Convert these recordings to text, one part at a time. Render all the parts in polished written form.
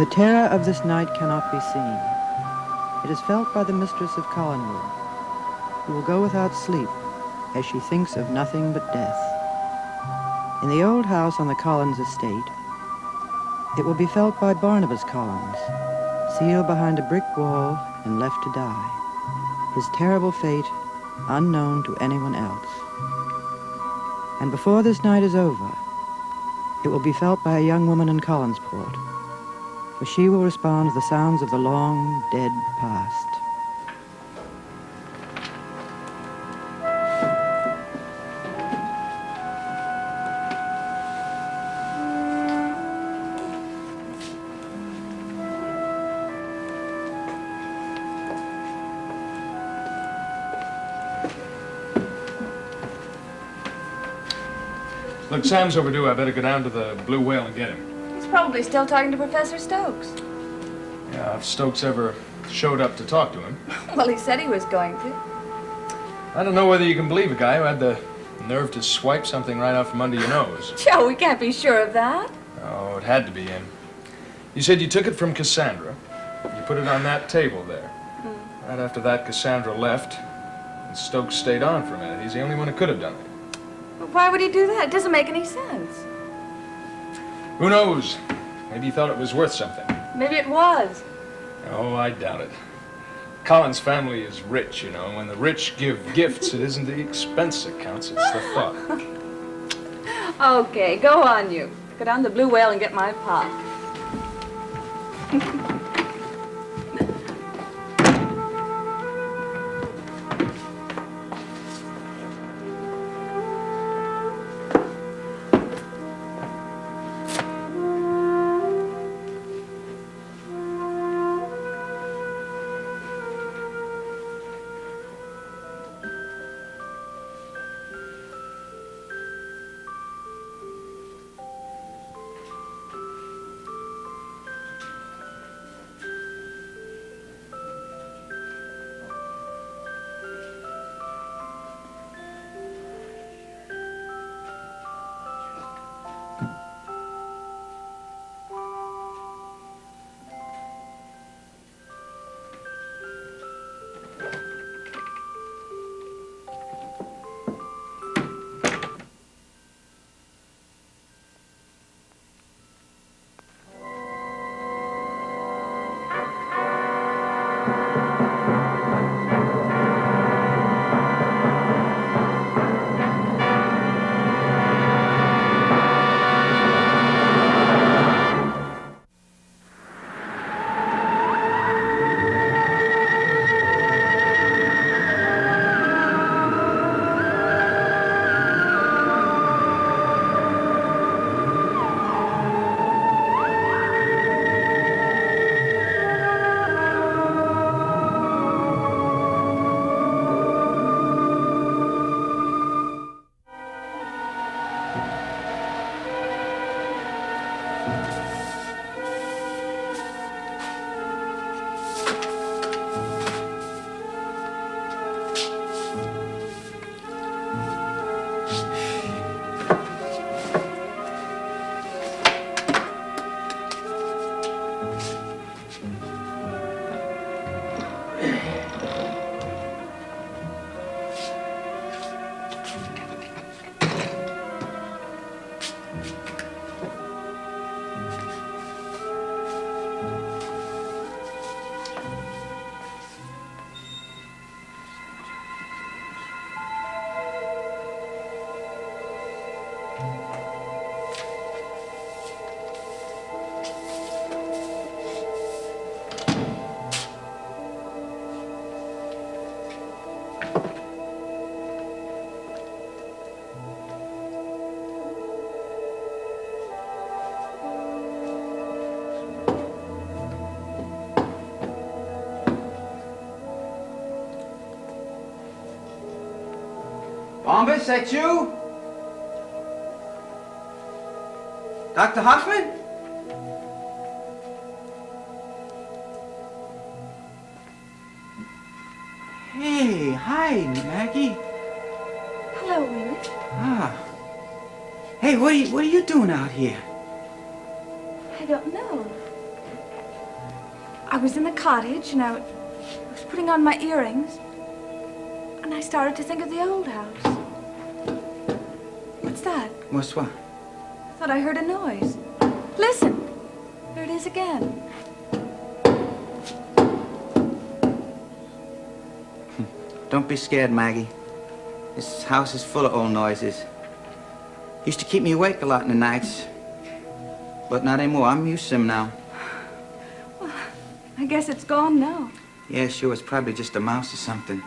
The terror of this night cannot be seen. It is felt by the mistress of Collinwood, who will go without sleep as she thinks of nothing but death. In the old house on the Collins estate, it will be felt by Barnabas Collins, sealed behind a brick wall and left to die, his terrible fate unknown to anyone else. And before this night is over, it will be felt by a young woman in Collinsport, for she will respond to the sounds of the long, dead past. Look, Sam's overdue. I better go down to the Blue Whale and get him. He's probably still talking to Professor Stokes. Yeah, if Stokes ever showed up to talk to him. Well, he said he was going to. I don't know whether you can believe a guy who had the nerve to swipe something right out from under your nose. Joe, we can't be sure of that. Oh, it had to be him. You said you took it from Cassandra. You put it on that table there. Right after that, Cassandra left, and Stokes stayed on for a minute. He's the only one who could have done it. But why would he do that? It doesn't make any sense. Who knows? Maybe he thought it was worth something. Maybe it was. Oh, I doubt it. Collins' family is rich, you know. When the rich give gifts, it isn't the expense that counts, it's the thought. Okay, go on you. Go down to the Blue Whale and get my pot. Bombus, that you? Dr. Hoffman? Hey, hi, Maggie. Hello, Willie. Ah. Hey, what are you doing out here? I don't know. I was in the cottage and I was putting on my earrings. And I started to think of the old house. What's that? What's what? I thought I heard a noise. Listen. There it is again. Don't be scared, Maggie. This house is full of old noises. Used to keep me awake a lot in the nights. But not anymore. I'm used to them now. I guess it's gone now. Yeah, sure. It's probably just a mouse or something.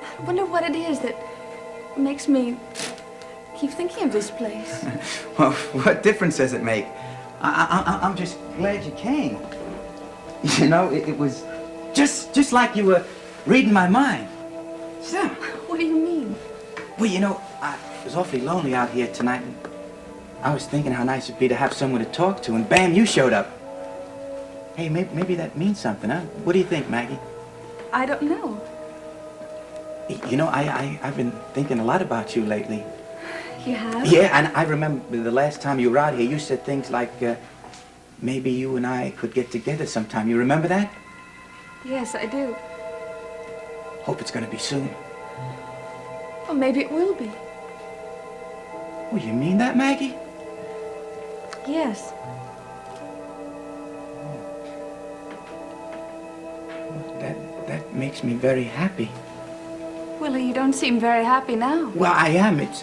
I wonder what it is that makes me keep thinking of this place. Well, what difference does it make? I'm just glad you came. You know, it was just like you were reading my mind. So, What do you mean? well, you know, I was awfully lonely out here tonight. And I was thinking how nice it'd be to have someone to talk to, and bam, you showed up. Hey, maybe that means something, huh? What do you think, Maggie? I don't know. You know, I've been thinking a lot about you lately. You have? Yeah, and I remember the last time you were out here, you said things like, maybe you and I could get together sometime. You remember that? Yes, I do. Hope it's gonna be soon. Well, maybe it will be. Oh, you mean that, Maggie? Yes. That makes me very happy. Willie, you don't seem very happy now. Well, I am. It's,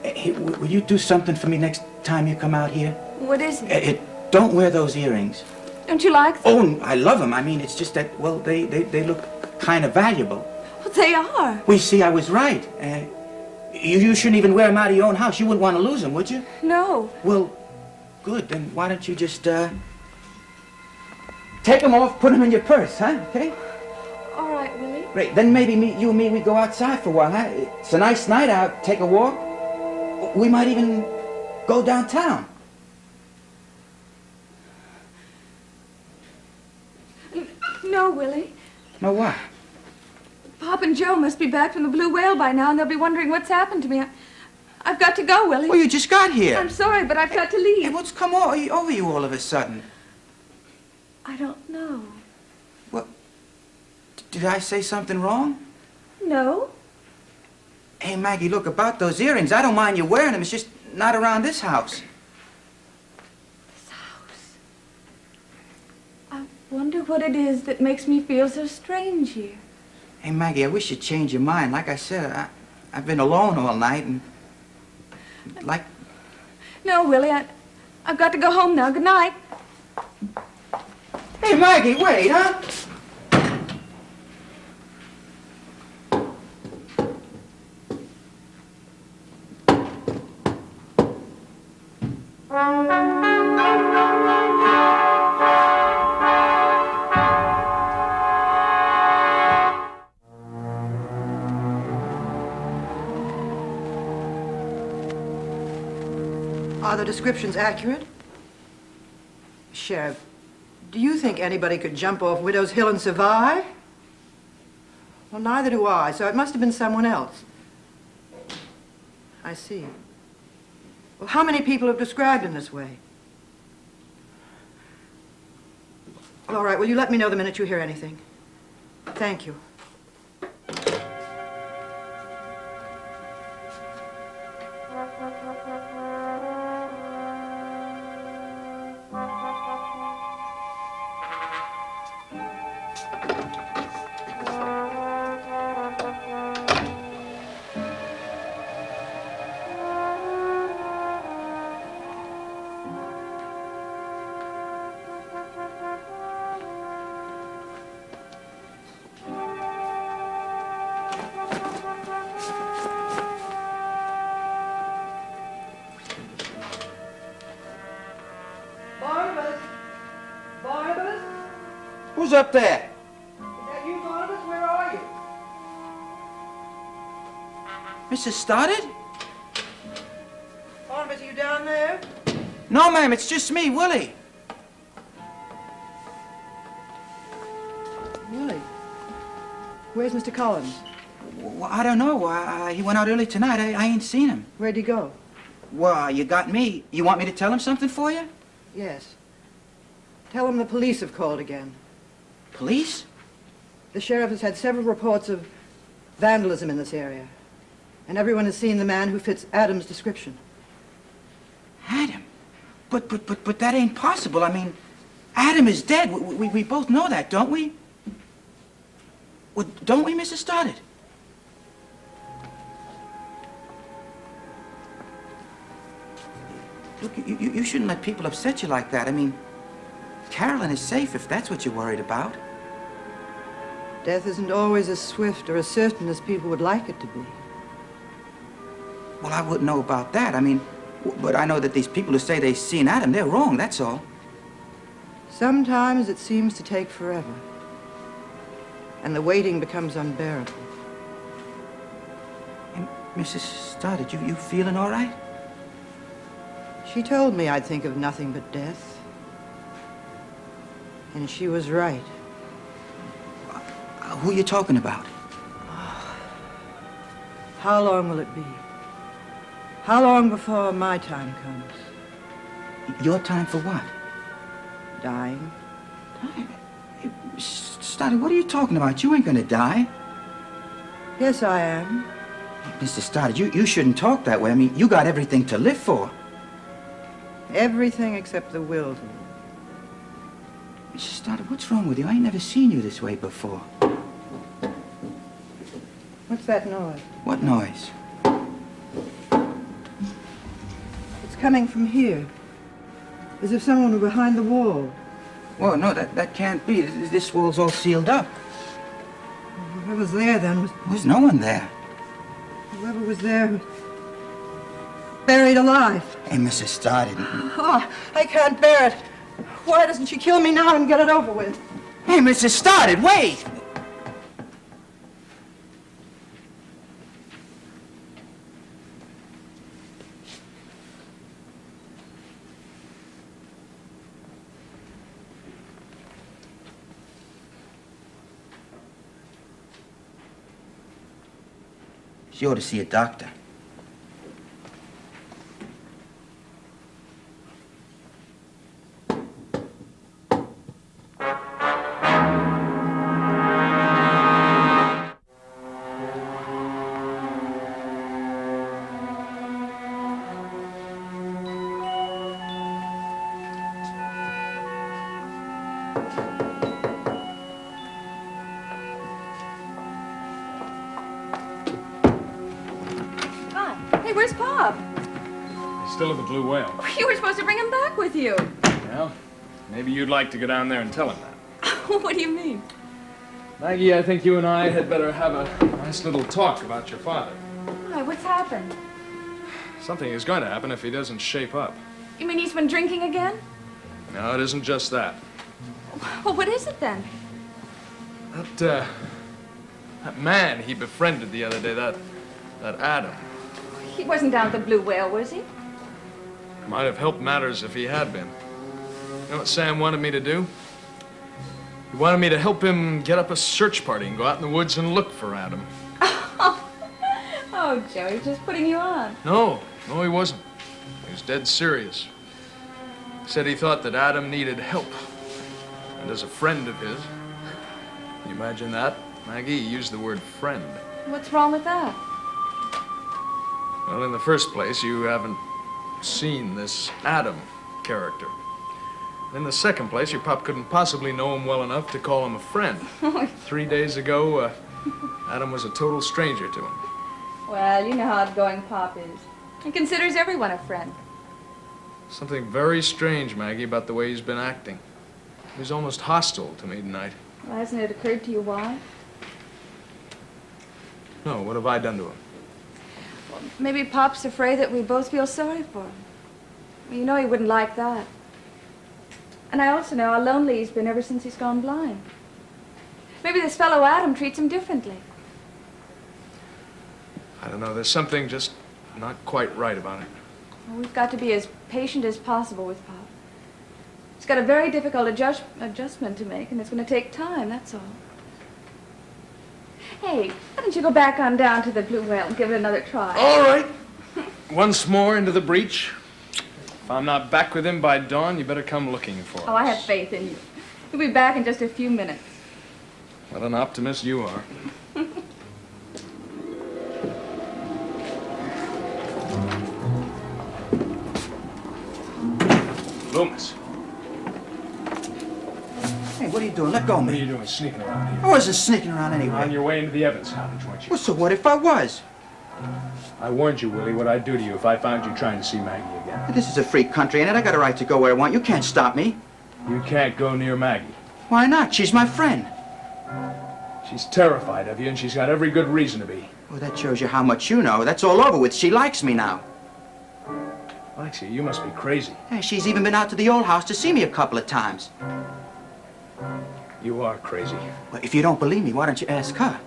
hey, will you do something for me next time you come out here? What is it? Don't wear those earrings. Don't you like them? Oh, I love them. I mean, it's just that, well, they look kind of valuable. Well, they are. Well, you see, I was right. You shouldn't even wear them out of your own house. You wouldn't want to lose them, would you? No. Well, good. Then why don't you just, take them off, put them in your purse, huh? Okay? All right, Willie. Great. Then maybe you and me, we go outside for a while, huh? It's a nice night out. Take a walk. We might even go downtown. No, Willie. No, what? Pop and Joe must be back from the Blue Whale by now, and they'll be wondering what's happened to me. I've got to go, Willie. Well, you just got here. I'm sorry, but I've got to leave. Hey, what's come over you all of a sudden? I don't know. What? Did I say something wrong? No? Hey, Maggie, look, about those earrings, I don't mind you wearing them. It's just not around this house. This house. I wonder what it is that makes me feel so strange here. Hey, Maggie, I wish you'd change your mind. Like I said, I've been alone all night, and like... No, Willie, I've got to go home now. Good night. Hey, Maggie, wait, huh? Are the descriptions accurate? Sheriff, do you think anybody could jump off Widow's Hill and survive? Well, neither do I, so it must have been someone else. I see. Well, how many people have described him this way? All right, will you let me know the minute you hear anything? Thank you. Barnabas! Barnabas? Who's up there? Is that you, Barnabas? Where are you? Mrs. Stoddard? Barnabas, are you down there? No, ma'am, it's just me, Willie. Willie. Where's Mr. Collins? Well, I don't know. He went out early tonight. I ain't seen him. Where'd he go? Well, you got me. You want me to tell him something for you? Yes. Tell him the police have called again. Police? The sheriff has had several reports of vandalism in this area. And everyone has seen the man who fits Adam's description. Adam? But that ain't possible. I mean, Adam is dead. We both know that, don't we? Well, don't we, Mrs. Stoddard? Look, you shouldn't let people upset you like that. I mean, Carolyn is safe if that's what you're worried about. Death isn't always as swift or as certain as people would like it to be. Well, I wouldn't know about that. I mean, but I know that these people who say they've seen Adam, they're wrong, that's all. Sometimes it seems to take forever. And the waiting becomes unbearable. And Mrs. Stoddard, you feeling all right? She told me I'd think of nothing but death. And she was right. Who are you talking about? How long will it be? How long before my time comes? Your time for what? Dying? Stoddard, what are you talking about? You ain't gonna die. Yes, I am. Mr. Stoddard, you shouldn't talk that way. I mean, you got everything to live for. Everything except the will to live. Mr. Stoddard, what's wrong with you? I ain't never seen you this way before. What's that noise? What noise? It's coming from here. As if someone were behind the wall. Well, no, that can't be. This wall's all sealed up. Whoever's there then was... There's no one there. Whoever was there was buried alive. Hey, Mrs. Stoddard. Oh, I can't bear it. Why doesn't she kill me now and get it over with? Hey, Mrs. Stoddard, wait! She ought to see a doctor. Hey, where's Pop? He's still at the Blue Whale. You were supposed to bring him back with you. Well, maybe you'd like to go down there and tell him that. What do you mean? Maggie, I think you and I had better have a nice little talk about your father. Why, what's happened? Something is going to happen if he doesn't shape up. You mean he's been drinking again? No, it isn't just that. Well, what is it then? That man he befriended the other day, that Adam, He wasn't down at the Blue Whale, was he? might have helped matters if he had been. You know what Sam wanted me to do? He wanted me to help him get up a search party and go out in the woods and look for Adam. Oh, Joe, he's just putting you on. No, he wasn't. He was dead serious. He said he thought that Adam needed help. And as a friend of his, can you imagine that? Maggie, he used the word friend. What's wrong with that? Well, in the first place, you haven't seen this Adam character. In the second place, your pop couldn't possibly know him well enough to call him a friend. 3 days ago, Adam was a total stranger to him. Well, you know how outgoing Pop is. He considers everyone a friend. Something very strange, Maggie, about the way he's been acting. He's almost hostile to me tonight. Well, hasn't it occurred to you why? No, what have I done to him? Well, maybe Pop's afraid that we both feel sorry for him. You know he wouldn't like that. And I also know how lonely he's been ever since he's gone blind. Maybe this fellow Adam treats him differently. I don't know, there's something just not quite right about it. Well, we've got to be as patient as possible with Pop. He's got a very difficult adjustment to make, and it's going to take time, that's all. Hey, why don't you go back on down to the Blue Whale and give it another try? All right. once more into the breach. If I'm not back with him by dawn, you better come looking for us. Oh, I have faith in you. You'll be back in just a few minutes. What an optimist you are. Loomis, Hey, what are you doing? Let go of what are you me. doing sneaking around I here? wasn't sneaking around On anyway. your way into the Evans cottage, weren't you? Well, so what if I was? I warned you, Willie, what I'd do to you if I found you trying to see Maggie again. This is a free country, and I got a right to go where I want. You can't stop me. You can't go near Maggie. Why not? She's my friend. She's terrified of you, and she's got every good reason to be. Well, that shows you how much you know. That's all over with. She likes me now. Lexi, you must be crazy. Hey, she's even been out to the old house to see me a couple of times. You are crazy. Well, if you don't believe me, why don't you ask her?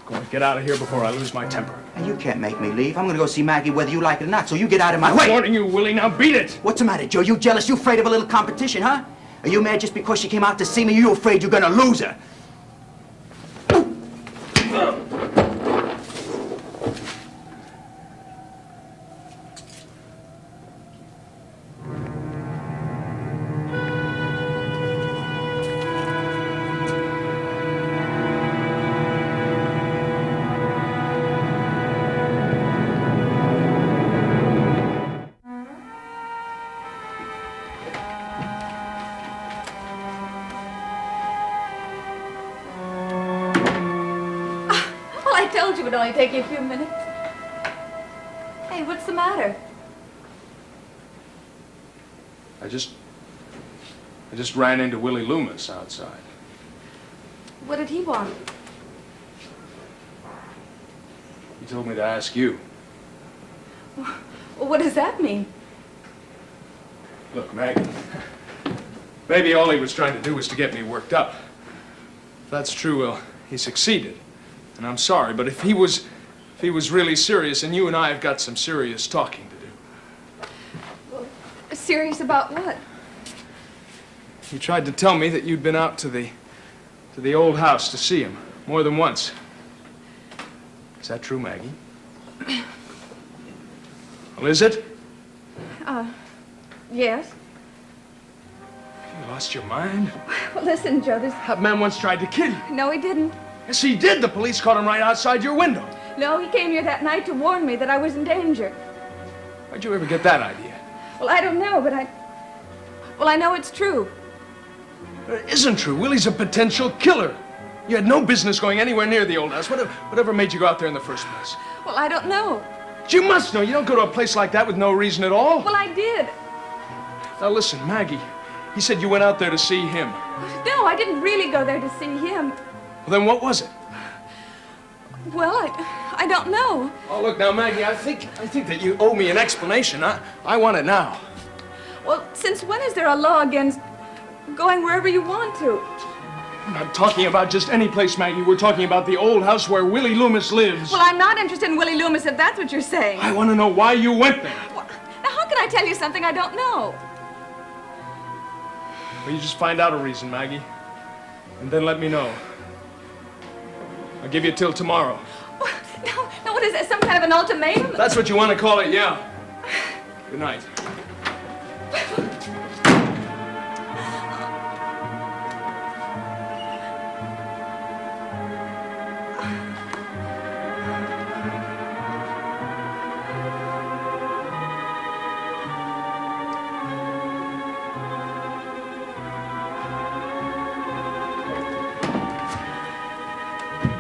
Go on, get out of here before I lose my temper. Hey, you can't make me leave. I'm gonna go see Maggie whether you like it or not, so you get out of my I'm way. warning you, Willie, now beat it! What's the matter, Joe? You jealous? You afraid of a little competition, huh? Are you mad just because she came out to see me? You afraid you're gonna lose her? Well, I told you it would only take you a few minutes. Hey, what's the matter? I just ran into Willie Loomis outside. What did he want? He told me to ask you. Well, what does that mean? Look, Maggie, maybe all he was trying to do was to get me worked up. If that's true, well, he succeeded. And I'm sorry, but if he was really serious, and you and I have got some serious talking to do. Serious about what? He tried to tell me that you'd been out to the old house to see him more than once. Is that true, Maggie? Well, is it? Yes. You lost your mind? Well, listen, Joe, this... That man once tried to kill you. No, he didn't. Yes, he did. The police caught him right outside your window. No, he came here that night to warn me that I was in danger. Where'd you ever get that idea? Well, I don't know, but Well, I know it's true. It isn't true. Willie's a potential killer. You had no business going anywhere near the old house. Whatever made you go out there in the first place? Well, I don't know. You must know. You don't go to a place like that with no reason at all. Well, I did. Now listen, Maggie. He said you went out there to see him. No, I didn't really go there to see him. Well, then what was it? Well, I don't know. Oh, look now, Maggie. I think that you owe me an explanation. I want it now. Well, since when is there a law against going wherever you want to? I'm not talking about just any place, Maggie. We're talking about the old house where Willie Loomis lives. Well, I'm not interested in Willie Loomis, if that's what you're saying. I want to know why you went there. Well, now, how can I tell you something I don't know? Well, you just find out a reason, Maggie, and then let me know. I'll give you till tomorrow. Now, what is that, some kind of an ultimatum? That's what you want to call it, yeah. Good night.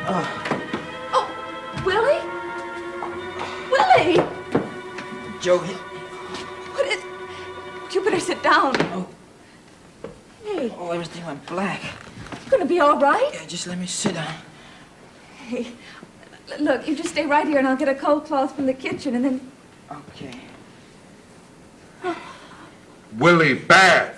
Oh, Willie? Willie! Joe, What is... You better sit down. Oh. Hey, everything went black. you gonna be all right? Yeah, just let me sit down. Hey, look, you just stay right here and I'll get a cold cloth from the kitchen and then... Okay. Willie Bad.